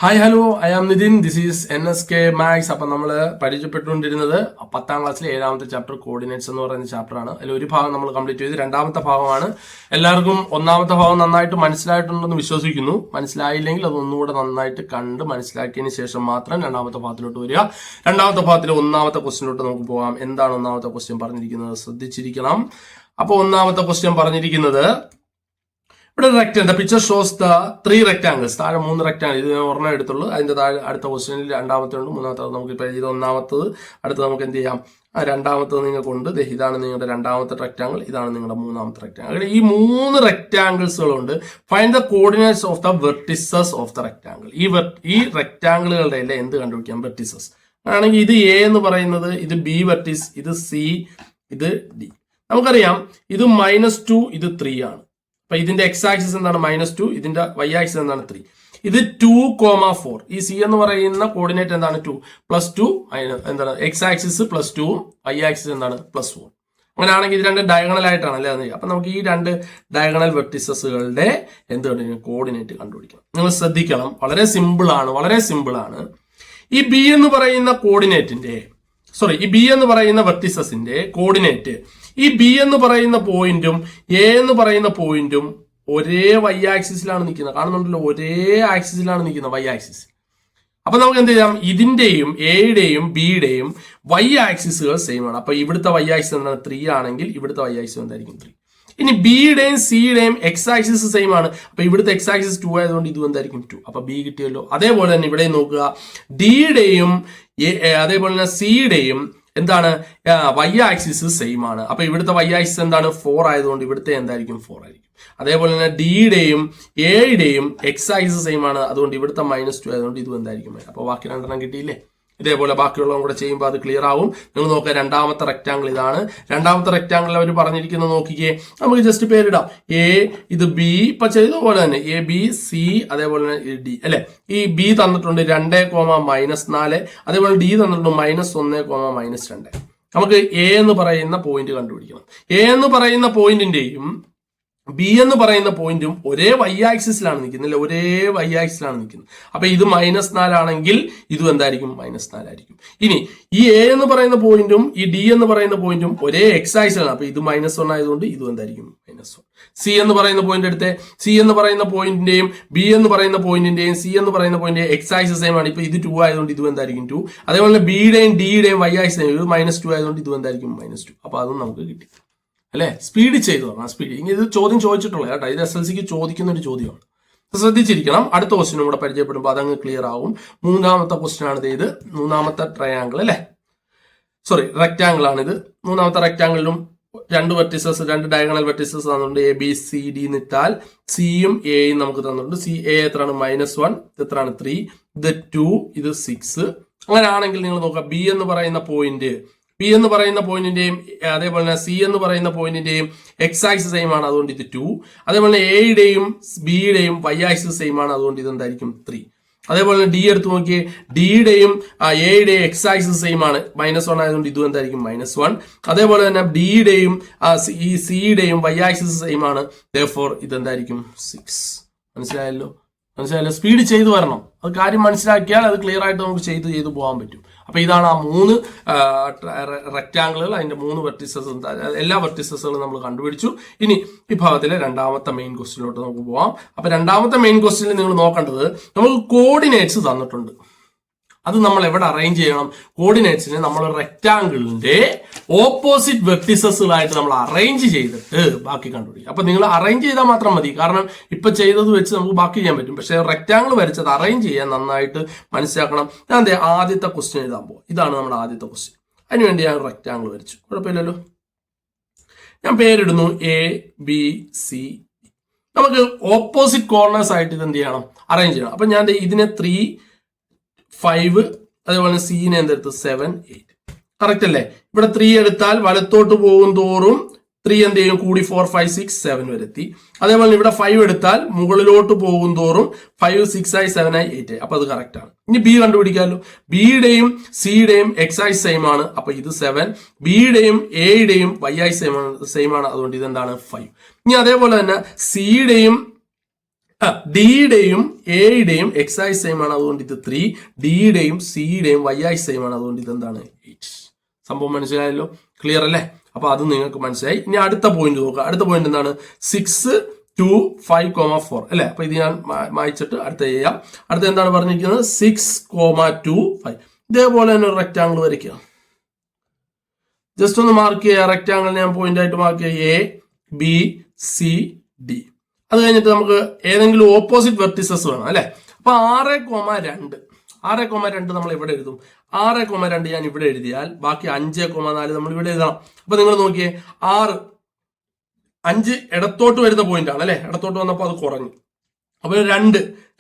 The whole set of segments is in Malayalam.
Hi hello I am Nithin this is NSK maths. അപ്പം നമ്മൾ പരിചയപ്പെട്ടുകൊണ്ടിരുന്നത് 10ാം ക്ലാസ്സിലെ 7ാമത്തെ ചാപ്റ്റർ കോർഡിനേറ്റ്സ് എന്ന് പറയുന്ന ചാപ്റ്ററാണ്. അതിൽ ഒരു ഭാഗം നമ്മൾ കംപ്ലീറ്റ് ചെയ്ത് രണ്ടാമത്തെ ഭാഗമാണ്. എല്ലാവർക്കും ഒന്നാമത്തെ ഭാഗം നന്നായിട്ട് മനസ്സിലായിട്ടുണ്ടെന്ന് വിശ്വസിക്കുന്നു. മനസ്സിലായില്ലെങ്കിൽ അതൊന്നുകൂടെ നന്നായിട്ട് കണ്ട് മനസ്സിലാക്കിയതിന് ശേഷം മാത്രം രണ്ടാമത്തെ ഭാഗത്തിലോട്ട് വരിക. രണ്ടാമത്തെ ഭാഗത്തിലെ ഒന്നാമത്തെ ക്വസ്റ്റ്യനിലോട്ട് നമുക്ക് പോകാം. എന്താണ് ഒന്നാമത്തെ ക്വസ്റ്റ്യൻ പറഞ്ഞിരിക്കുന്നത് ശ്രദ്ധിച്ചിരിക്കണം. അപ്പോൾ ഒന്നാമത്തെ ക്വസ്റ്റ്യൻ പറഞ്ഞിരിക്കുന്നത് ഇവിടെ rectangle the picture shows the 3 rectangles. താഴെ 3 റെക്ടാങ്കിൾ, ഇത് ഒരെണ്ണം എടുത്തുള്ളൂ. അതിന്റെ താഴെ അടുത്ത ക്വസ്റ്റ്യനിൽ രണ്ടാമത്തെ ഉണ്ട്, മൂന്നാമത്തെ നമുക്ക് ഇപ്പോൾ ഇത് ഒന്നാമത്തത്. അടുത്ത് നമുക്ക് എന്ത് ചെയ്യാം, രണ്ടാമത്തത് നിങ്ങൾക്കുണ്ട്. ഇതാണ് നിങ്ങളുടെ രണ്ടാമത്തെ റെക്ടാങ്കിൾ, ഇതാണ് നിങ്ങളുടെ മൂന്നാമത്തെ റെക്ടാങ്കിൾ. ഈ 3 റെക്ടാങ്കിൾസുകളുണ്ട്. Find the coordinates of the vertices of the rectangle. ഈ റെക്ടാങ്കിളുകളുടെ എല്ലാം എന്ത് കണ്ടുപിടിക്കാം, വെർട്ടിസസ് ആണെങ്കിൽ ഇത് എ എന്ന് പറയുന്നത്, ഇത് ബി വെർട്ടിസ്, ഇത് സി, ഇത് ഡി. നമുക്കറിയാം ഇത് -2, ഇത് 3 ആണ്. അപ്പൊ ഇതിന്റെ എക്സ് ആക്സിസ് എന്താണ് -2, ഇതിന്റെ വൈ ആക്സിസ് എന്താണ് 3. ഇത് 2,4. ഈ സി എന്ന് പറയുന്ന കോർഡിനേറ്റ് എന്താണ് 2 +2 എന്താണ് എക്സ് ആക്സിസ് +2, വൈ ആക്സിസ് എന്താണ് +4. അങ്ങനെയാണെങ്കിൽ ഇത് രണ്ട് ഡയഗണൽ ആയിട്ടാണ് അല്ലേ അത്. അപ്പൊ നമുക്ക് ഈ രണ്ട് ഡയഗണൽ വെർട്ടിസസുകളുടെ എന്താണ് കോർഡിനേറ്റ് കണ്ടുപിടിക്കണം. നിങ്ങൾ ശ്രദ്ധിക്കണം, വളരെ സിമ്പിൾ ആണ്. ഈ ബി എന്ന് പറയുന്ന കോർഡിനേറ്റിന്റെ ഈ ബി എന്ന് പറയുന്ന വെർട്ടിസസിന്റെ കോർഡിനേറ്റ്, ഈ ബി എന്ന് പറയുന്ന പോയിന്റും എ എന്ന് പറയുന്ന പോയിന്റും ഒരേ വൈ ആക്സിസിലാണ് നിൽക്കുന്നത്. കാണുന്നുണ്ടല്ലോ, ഒരേ ആക്സിസിലാണ് നിൽക്കുന്നത്, വൈ ആക്സിസ്. അപ്പൊ നമുക്ക് എന്ത് ചെയ്യാം, ഇതിന്റെയും എയുടെയും ബിയുടെയും വൈ ആക്സിസുകൾ സെയിം ആണ്. അപ്പൊ ഇവിടുത്തെ വൈ ആക്സിസ് എന്താണ് 3 ആണെങ്കിൽ ഇവിടുത്തെ വൈ ആക്സിസ് എന്തായിരിക്കും 3. ഇനി ബിയുടെയും സിയുടെയും എക്സ് ആക്സിസ് സെയിം ആണ്. അപ്പൊ ഇവിടുത്തെ എക്സ് ആക്സിസ് 2 ആയതുകൊണ്ട് ഇത് എന്തായിരിക്കും 2. അപ്പൊ ബി കിട്ടിയല്ലോ. അതേപോലെ തന്നെ ഇവിടെ നോക്കുക, ഡിയുടെയും അതേപോലെ തന്നെ സിയുടെയും എന്താണ് വൈ ആക്സിസ് സെയിം ആണ്. അപ്പൊ ഇവിടുത്തെ വൈ ആക്സിസ് എന്താണ് 4 ആയതുകൊണ്ട് ഇവിടുത്തെ എന്തായിരിക്കും 4 ആയിരിക്കും. അതേപോലെ തന്നെ ഡിയുടെയും എയുടെയും എക്സ് ആക്സിസ് സെയിം ആണ്, അതുകൊണ്ട് ഇവിടുത്തെ -2 ആയതുകൊണ്ട് ഇതും എന്തായിരിക്കും. അപ്പൊ ബാക്കി രണ്ടെണ്ണം കിട്ടിയില്ലേ. ഇതേപോലെ ബാക്കിയുള്ളതും കൂടെ ചെയ്യുമ്പോൾ അത് ക്ലിയർ ആവും. നിങ്ങൾ നോക്കുക, രണ്ടാമത്തെ റെക്ടാങ്കിൾ ഇതാണ്. രണ്ടാമത്തെ റെക്ടാങ്കിൾ അവർ പറഞ്ഞിരിക്കുന്നത് നോക്കിക്കേ, നമുക്ക് ജസ്റ്റ് പേരിടാം. എ, ഇത് ബി, ഇപ്പൊ ചെയ്തതുപോലെ തന്നെ ABC, അതേപോലെ തന്നെ ഡി അല്ലെ. ഈ ബി തന്നിട്ടുണ്ട് 2,-4, അതേപോലെ ഡി തന്നിട്ടുണ്ട് -1, നമുക്ക് എ എന്ന് പറയുന്ന പോയിന്റ് കണ്ടുപിടിക്കണം. എ എന്ന് പറയുന്ന പോയിന്റിന്റെയും ബി എന്ന് പറയുന്ന പോയിന്റും ഒരേ വൈ ആക്സിസിലാണ് നിൽക്കുന്നത്, ഒരേ വൈ ആക്സിസിലാണ് നിൽക്കുന്നത്. അപ്പൊ ഇത് -4 ആണെങ്കിൽ ഇതും എന്തായിരിക്കും -4 ആയിരിക്കും. ഇനി ഈ എ എന്ന് പറയുന്ന പോയിന്റും ഈ ഡി എന്ന് പറയുന്ന പോയിന്റും ഒരേ എക്സ് ആക്സിലാണ്. അപ്പൊ ഇത് -1 ആയതുകൊണ്ട് ഇതും എന്തായിരിക്കും -1. സി എന്ന് പറയുന്ന പോയിന്റ് എടുത്ത്, സി എന്ന് പറയുന്ന പോയിന്റിന്റെയും ബി എന്ന് പറയുന്ന പോയിന്റിന്റെയും സി എന്ന് പറയുന്ന പോയിന്റ് എക്സ് ആക്സിസ് സെയിം ആണ്. ഇപ്പൊ ഇത് 2 ആയതുകൊണ്ട് ഇതും എന്തായിരിക്കും 2. അതേപോലെ ബിയുടെയും ഡിയുടെയും വൈ ആക്സിസ് ഇത് -2 ആയതുകൊണ്ട് ഇതും എന്തായിരിക്കും -2. അപ്പൊ അതും നമുക്ക് കിട്ടി അല്ലെ. സ്പീഡ് ചെയ്തു പറഞ്ഞാൽ സ്പീഡ്. ഇനി ഇത് ചോദ്യം ചോദിച്ചിട്ടുള്ള കേട്ടോ, ഇത് SLCക്ക് ചോദിക്കുന്ന ഒരു ചോദ്യമാണ്. ശ്രദ്ധിച്ചിരിക്കണം. അടുത്ത ക്വസ്റ്റിനും കൂടെ പരിചയപ്പെടുമ്പോൾ അതങ്ങ് ക്ലിയർ ആവും. മൂന്നാമത്തെ ക്വസ്റ്റ്യൻ ആണ് ഇത്. മൂന്നാമത്തെ ട്രയാങ്കിൾ അല്ലെ, റെക്ടാങ്കിൾ ആണിത്. മൂന്നാമത്തെ റെക്ടാങ്കിളിലും 2 വെർട്ടിസസ്, 2 ഡയഗണൽ വെർട്ടിസസ് തന്നിട്ടുണ്ട്. ABCD നിട്ടാൽ സിയും എയും നമുക്ക് തന്നിട്ടുണ്ട്. എ എത്രയാണ് -1, എത്രയാണ് 3, ഇത് 2, ഇത് 6. അങ്ങനെയാണെങ്കിൽ നിങ്ങൾ നോക്കുക, ബി എന്ന് പറയുന്ന പോയിന്റിന്റെയും അതേപോലെ തന്നെ സി എന്ന് പറയുന്ന പോയിന്റിന്റെയും എക്സ് ആക്സിസ് സെയിം ആണ്, അതുകൊണ്ട് ഇത് 2. അതേപോലെ എയുടെയും ബിയുടെയും വൈ ആക്സിസ് സെയിം ആണ്, അതുകൊണ്ട് ഇത് എന്തായിരിക്കും 3. അതേപോലെ തന്നെ ഡി എടുത്ത് നോക്കിയേ, ഡിയുടെയും എയുടെയും എക്സ് ആക്സിസ് സെയിം ആണ്, -1 ആയതുകൊണ്ട് ഇതും എന്തായിരിക്കും -1. അതേപോലെ തന്നെ ഡിയുടെയും ഈ സിയുടെയും വൈ ആക്സിസ് സെയിം ആണ്, therefore ഇതെന്തായിരിക്കും 6. മനസ്സിലായല്ലോ. സ്പീഡ് ചെയ്തു വരണം. അത് കാര്യം മനസ്സിലാക്കിയാൽ അത് ക്ലിയർ ആയിട്ട് നമുക്ക് ചെയ്തു പോകാൻ പറ്റും. അപ്പൊ ഇതാണ് ആ 3 റെക്ടാങ്കിളുകൾ, അതിന്റെ 3 വെർട്ടിസസ്, എല്ലാ വെർട്ടിസസുകളും നമ്മൾ കണ്ടുപിടിച്ചു. ഇനി ഈ ഭാഗത്തിലെ രണ്ടാമത്തെ മെയിൻ ക്വസ്റ്റ്യനിലോട്ട് നമുക്ക് പോവാം. അപ്പൊ രണ്ടാമത്തെ മെയിൻ ക്വസ്റ്റ്യനിൽ നിങ്ങൾ നോക്കേണ്ടത്, നമുക്ക് കോർഡിനേറ്റ്സ് തന്നിട്ടുണ്ട്. അത് നമ്മൾ എവിടെ അറേഞ്ച് ചെയ്യണം? കോർഡിനേറ്റ്സിനെ നമ്മൾ റെക്ടാങ്കിളിന്റെ ഓപ്പോസിറ്റ് വെർട്ടിസസുകളായിട്ട് നമ്മൾ അറേഞ്ച് ചെയ്തിട്ട് ബാക്കി കണ്ടുപിടിക്കും. അപ്പൊ നിങ്ങൾ അറേഞ്ച് ചെയ്താൽ മാത്രം മതി, കാരണം ഇപ്പൊ ചെയ്തത് വെച്ച് നമുക്ക് ബാക്കി ചെയ്യാൻ പറ്റും. പക്ഷെ റെക്ടാങ്കിൾ വരച്ചത് അറേഞ്ച് ചെയ്യാൻ നന്നായിട്ട് മനസ്സിലാക്കണം. ഞാൻ ആദ്യത്തെ ക്വസ്റ്റ്യൻ എഴുതാൻ പോകും. ഇതാണ് നമ്മുടെ ആദ്യത്തെ ക്വസ്റ്റ്യൻ. അതിനുവേണ്ടി ഞാൻ റെക്ടാങ്കിൾ വരച്ചു, കുഴപ്പമില്ലല്ലോ. ഞാൻ പേരിടുന്നു ABC. നമുക്ക് ഓപ്പോസിറ്റ് കോർണേഴ്സ് ആയിട്ട് ഇത് എന്ത് ചെയ്യണം, അറേഞ്ച് ചെയ്യണം. അപ്പൊ ഞാൻ ഇതിനെ 3, 5, അതേപോലെ സീനെ എന്തെടുത്ത് 7, 8. കറക്റ്റ് അല്ലേ. ഇവിടെ 3 എടുത്താൽ വലത്തോട്ട് പോകും തോറും 3 എന്ത് ചെയ്യും, കൂടി 4, 5, 6, 7 വരെത്തി. അതേപോലെ ഇവിടെ 5 എടുത്താൽ മുകളിലോട്ട് പോകും തോറും 5, 6 ആയി 7 ആയി 8 ആയി. അപ്പൊ അത് കറക്റ്റ് ആണ്. ഇനി ബി കണ്ടുപിടിക്കാമല്ലോ. ബിയുടെയും സിയുടെയും എക്സ് ആയി സെയിം ആണ്, അപ്പൊ ഇത് 7. ബിയുടെയും എയുടെയും വൈ ആയി സെയിം ആണ്, അതുകൊണ്ട് ഇതെന്താണ് 5. ഇനി അതേപോലെ തന്നെ സിയുടെയും ഡിയുടെയും എയുടെയും എക്സ് ആയി സെയിം ആണ്, അതുകൊണ്ട് ഇത് 3. ഡിയുടെയും സിയുടെയും വൈ ആയി സെയിം ആണ്, അതുകൊണ്ട് ഇത് എന്താണ് 8. സംഭവം മനസ്സിലായല്ലോ, ക്ലിയർ അല്ലേ? അപ്പൊ അത് നിങ്ങൾക്ക് മനസ്സിലായി. ഇനി അടുത്ത പോയിന്റ് നോക്കുക. അടുത്ത പോയിന്റ് എന്താണ്? 6, 2, 5, 4 അല്ലെ? അപ്പൊ ഇത് ഞാൻ മായിച്ചിട്ട് അടുത്ത ചെയ്യാം. അടുത്ത എന്താണ് പറഞ്ഞിരിക്കുന്നത്? 6, 2, 5. ഇതേപോലെ തന്നെ ഒരു റെക്ടാങ്കിൾ വരയ്ക്കുക. ജസ്റ്റ് ഒന്ന് മാർക്ക് ചെയ്യുക. റെക്ടാങ്കിൾ ഞാൻ പോയിന്റ് ആയിട്ട് മാർക്ക് ചെയ്യുക. A, B, C, D. അത് കഴിഞ്ഞിട്ട് നമുക്ക് ഏതെങ്കിലും ഓപ്പോസിറ്റ് വെർട്ടിസസ് വേണം അല്ലെ? അപ്പൊ 6,2 6,2 നമ്മൾ ഇവിടെ എഴുതും. 6,2 ഞാൻ ഇവിടെ എഴുതിയാൽ ബാക്കി 5,4 നമ്മൾ ഇവിടെ എഴുതണം. അപ്പൊ നിങ്ങൾ നോക്കിയേ, 6, 5 ഇടത്തോട്ട് വരുന്ന പോയിന്റ് ആണ് അല്ലെ? ഇടത്തോട്ട് വന്നപ്പോൾ അത് കുറഞ്ഞു. അപ്പൊ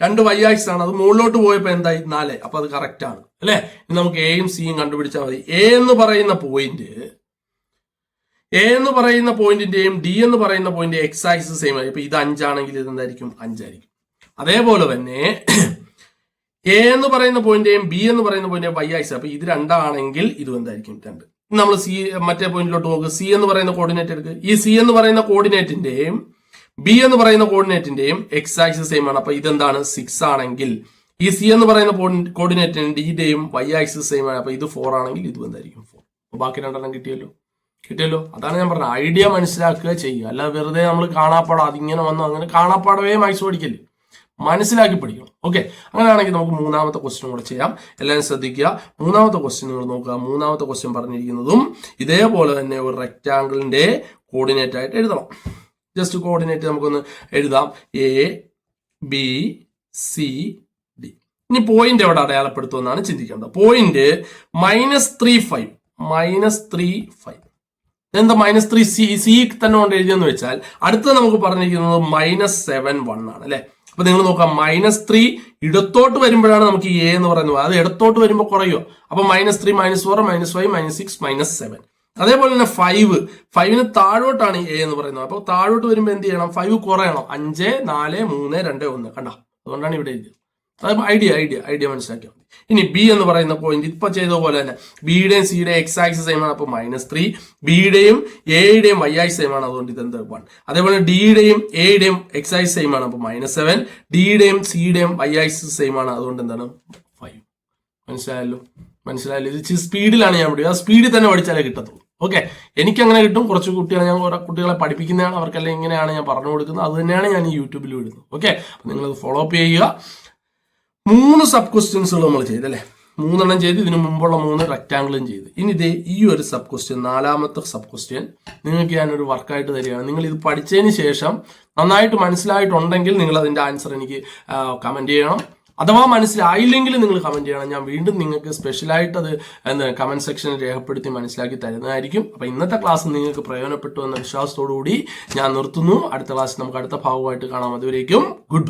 2 വൈ ആക്സ് ആണ്, അത് മുകളിലോട്ട് പോയപ്പോ എന്തായി? 4. അപ്പൊ അത് കറക്റ്റ് ആണ് അല്ലെ? ഇനി നമുക്ക് എയും സിയും കണ്ടുപിടിച്ചാൽ മതി. എ എന്ന് പറയുന്ന പോയിന്റിന്റെയും ഡി എന്ന് പറയുന്ന പോയിന്റ് എക്സ് ആക്സിസ് സെയിം ആയി. ഇപ്പൊ ഇത് 5 ആണെങ്കിൽ ഇത് എന്തായിരിക്കും? 5 ആയിരിക്കും. അതേപോലെ തന്നെ എ എന്ന് പറയുന്ന പോയിന്റേയും ബി എന്ന് പറയുന്ന പോയിന്റേയും വൈ ആക്സിസ്, അപ്പൊ ഇത് 2 ആണെങ്കിൽ ഇതും എന്തായിരിക്കും? 2. നമ്മൾ സി മറ്റേ പോയിന്റിലോട്ട് നോക്കുക. സി എന്ന് പറയുന്ന കോർഡിനേറ്റ് എടുക്കുക. ഈ സി എന്ന് പറയുന്ന കോർഡിനേറ്റിന്റെയും ബി എന്ന് പറയുന്ന കോർഡിനേറ്റിന്റെയും എക്സ് ആക്സിസ് സെയിം ആണ്. അപ്പൊ ഇതെന്താണ്? 6 ആണെങ്കിൽ ഈ സി എന്ന് പറയുന്ന കോർഡിനേറ്റിന് ഡിയുടെയും വൈ ആക്സിസ് സെയിം ആണ്. അപ്പൊ ഇത് 4 ആണെങ്കിൽ ഇതും എന്തായിരിക്കും? 4. അപ്പൊ ബാക്കി 2 കിട്ടിയല്ലോ. അതാണ് ഞാൻ പറഞ്ഞത്, ഐഡിയ മനസ്സിലാക്കുക ചെയ്യുക. അല്ലാതെ വെറുതെ നമ്മൾ കാണാപ്പാടം അതിങ്ങനെ വന്നു അങ്ങനെ കാണാപ്പാടവേ മാത്സ് പഠിക്കല്ലേ, മനസ്സിലാക്കി പഠിക്കണം. ഓക്കെ, അങ്ങനെയാണെങ്കിൽ നമുക്ക് മൂന്നാമത്തെ ക്വസ്റ്റ്യൻ കൂടെ ചെയ്യാം. എല്ലാവരും ശ്രദ്ധിക്കുക. മൂന്നാമത്തെ ക്വസ്റ്റ്യൻ നിങ്ങൾ നോക്കുക. മൂന്നാമത്തെ ക്വസ്റ്റ്യൻ പറഞ്ഞിരിക്കുന്നതും ഇതേപോലെ തന്നെ ഒരു റെക്ടാങ്കിളിന്റെ കോർഡിനേറ്റ് ആയിട്ട് എഴുതണം. ജസ്റ്റ് കോർഡിനേറ്റ് നമുക്കൊന്ന് എഴുതാം. A, B, C, D. ഇനി പോയിന്റ് എവിടെ അടയാളപ്പെടുത്തുമെന്നാണ് ചിന്തിക്കേണ്ടത്. പോയിന്റ് -3, 5 എന്താ -3 സി തന്നെ കൊണ്ട് എഴുതിയെന്ന് വെച്ചാൽ അടുത്ത നമുക്ക് പറഞ്ഞിരിക്കുന്നത് -7, 1 ആണ് അല്ലെ? അപ്പൊ നിങ്ങൾ നോക്കാം, -3 ഇടത്തോട്ട് വരുമ്പോഴാണ് നമുക്ക് എ എന്ന് പറയുന്നത്. അത് ഇടത്തോട്ട് വരുമ്പോൾ കുറയോ. അപ്പൊ -3, -4, -5, -6, -7. അതേപോലെ തന്നെ 5ന് താഴോട്ടാണ് എ എന്ന് പറയുന്നത്. അപ്പൊ താഴോട്ട് വരുമ്പോൾ എന്ത് ചെയ്യണം? 5 കുറയണം. 5, 4, 3, 2, 1 കണ്ട. അതുകൊണ്ടാണ് ഇവിടെ എഴുതിയത്. അതായത് ഐഡിയ മനസ്സിലാക്കിയാൽ മതി. ഇനി ബി എന്ന് പറയുന്ന പോയിന്റ് ഇപ്പൊ ചെയ്ത പോലെ തന്നെ ബിയുടെയും സിയുടെയും എക്സ് ആക്സിസ് സെയിം ആണ്. അപ്പൊ -3. ബിയുടെയും എയുടെയും വൈ ആക്സിസ് സെയിം ആണ്, അതുകൊണ്ട് ഇത് 1. അതേപോലെ ഡിയുടെയും എയുടെയും എക്സ് ആക്സിസ് സെയിം ആണ്. അപ്പൊ -7. ഡിയുടെയും സിയുടെയും വൈ ആക്സിസ് സെയിം ആണ്, അതുകൊണ്ട് എന്താണ്? 5. മനസ്സിലായല്ലോ. ഇത് സ്പീഡിലാണ് ഞാൻ പഠിക്കുക. സ്പീഡിൽ തന്നെ പഠിച്ചാലേ കിട്ടത്തുള്ളൂ. ഓക്കെ, എനിക്ക് അങ്ങനെ കിട്ടും. കുറച്ച് കുട്ടികളെ പഠിപ്പിക്കുന്നതാണ്, അവർക്കെല്ലാം ഇങ്ങനെയാണ് ഞാൻ പറഞ്ഞു കൊടുക്കുന്നത്. അത് തന്നെയാണ് ഞാൻ ഈ യൂട്യൂബിൽ വിടുന്നത്. ഓക്കെ, അപ്പൊ നിങ്ങളത് ഫോളോ അപ്പ് ചെയ്യുക. 3 സബ് ക്വസ്റ്റ്യൻസുകൾ നമ്മൾ ചെയ്തല്ലേ? 3 ചെയ്ത്, ഇതിനു മുമ്പുള്ള 3 റെക്ടാങ്കിളും ചെയ്ത്. ഇനി ഇതേ ഈ ഒരു സബ് ക്വസ്റ്റ്യൻ, 4ാമത്തെ സബ് ക്വസ്റ്റ്യൻ നിങ്ങൾക്ക് ഞാനൊരു വർക്കായിട്ട് തരികയാണ്. നിങ്ങൾ ഇത് പഠിച്ചതിന് ശേഷം നന്നായിട്ട് മനസ്സിലായിട്ടുണ്ടെങ്കിൽ നിങ്ങൾ അതിന്റെ ആൻസർ എനിക്ക് കമന്റ് ചെയ്യണം. അഥവാ മനസ്സിലായില്ലെങ്കിൽ നിങ്ങൾ കമന്റ് ചെയ്യണം. ഞാൻ വീണ്ടും നിങ്ങൾക്ക് സ്പെഷ്യലായിട്ട് അത് കമന്റ് സെക്ഷനിൽ രേഖപ്പെടുത്തി മനസ്സിലാക്കി തരുന്നതായിരിക്കും. അപ്പൊ ഇന്നത്തെ ക്ലാസ് നിങ്ങൾക്ക് പ്രയോജനപ്പെട്ടു എന്ന വിശ്വാസത്തോടു കൂടി ഞാൻ നിർത്തുന്നു. അടുത്ത ക്ലാസ് നമുക്ക് അടുത്ത ഭാഗമായിട്ട് കാണാം. അതുവരേക്കും ഗുഡ് ബൈ.